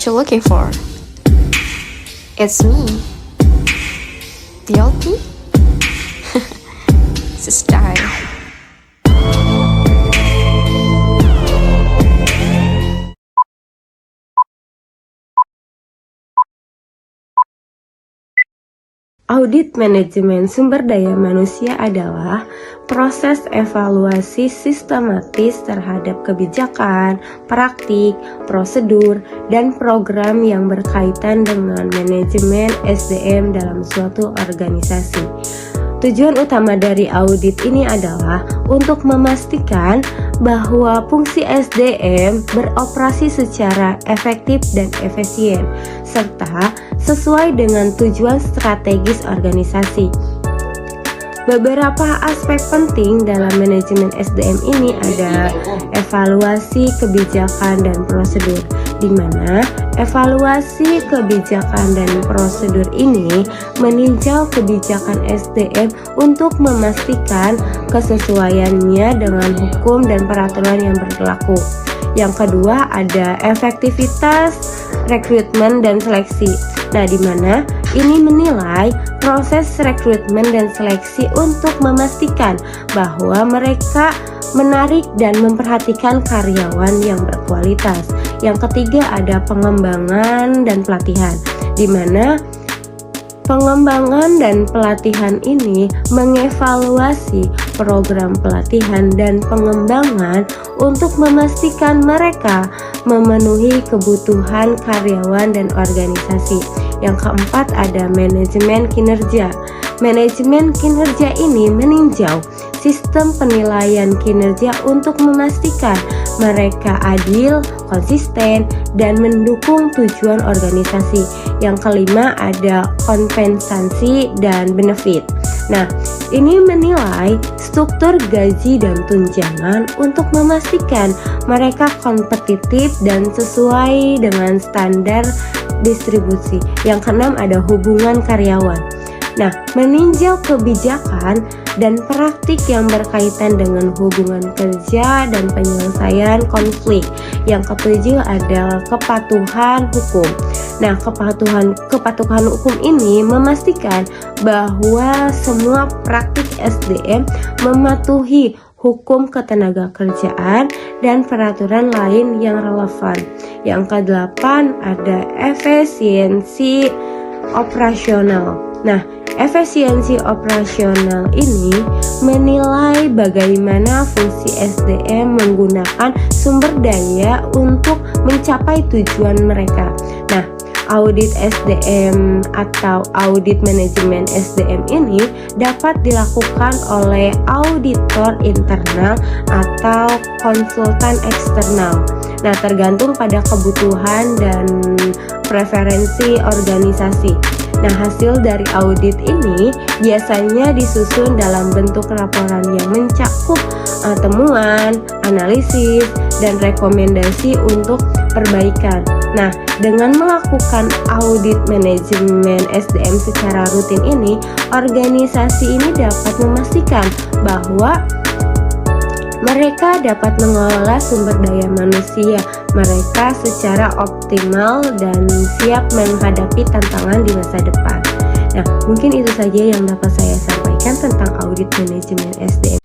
what you're looking for. It's me, the LP. It's a style. Audit manajemen sumber daya manusia adalah proses evaluasi sistematis terhadap kebijakan, praktik, prosedur, dan program yang berkaitan dengan manajemen SDM dalam suatu organisasi. Tujuan utama dari audit ini adalah untuk memastikan bahwa fungsi SDM beroperasi secara efektif dan efisien, serta sesuai dengan tujuan strategis organisasi. Beberapa aspek penting dalam manajemen SDM ini ada evaluasi kebijakan dan prosedur, di mana evaluasi kebijakan dan prosedur ini meninjau kebijakan SDM untuk memastikan kesesuaiannya dengan hukum dan peraturan yang berlaku. Yang kedua ada efektivitas rekrutmen dan seleksi. Nah, di mana ini menilai proses rekrutmen dan seleksi untuk memastikan bahwa mereka menarik dan memperhatikan karyawan yang berkualitas. Yang ketiga ada pengembangan dan pelatihan, di mana pengembangan dan pelatihan ini mengevaluasi program pelatihan dan pengembangan untuk memastikan mereka memenuhi kebutuhan karyawan dan organisasi. Yang keempat ada manajemen kinerja. Manajemen kinerja ini meninjau sistem penilaian kinerja untuk memastikan mereka adil, konsisten, dan mendukung tujuan organisasi. Yang kelima ada kompensasi dan benefit. Nah, ini menilai struktur gaji dan tunjangan untuk memastikan mereka kompetitif dan sesuai dengan standar distribusi. Yang keenam ada hubungan karyawan. Nah, meninjau kebijakan dan praktik yang berkaitan dengan hubungan kerja dan penyelesaian konflik. Yang ketujuh adalah kepatuhan hukum. Nah, kepatuhan hukum ini memastikan bahwa semua praktik SDM mematuhi hukum ketenagakerjaan dan peraturan lain yang relevan. Yang kedelapan ada efisiensi operasional. Nah, efisiensi operasional ini menilai bagaimana fungsi SDM menggunakan sumber daya untuk mencapai tujuan mereka. Nah, audit SDM atau audit manajemen SDM ini dapat dilakukan oleh auditor internal atau konsultan eksternal. Nah, tergantung pada kebutuhan dan preferensi organisasi. Nah, hasil dari audit ini biasanya disusun dalam bentuk laporan yang mencakup temuan, analisis, dan rekomendasi untuk perbaikan. Nah, dengan melakukan audit manajemen SDM secara rutin ini, organisasi ini dapat memastikan bahwa mereka dapat mengelola sumber daya manusia mereka secara optimal dan siap menghadapi tantangan di masa depan. Nah, mungkin itu saja yang dapat saya sampaikan tentang audit manajemen SDM.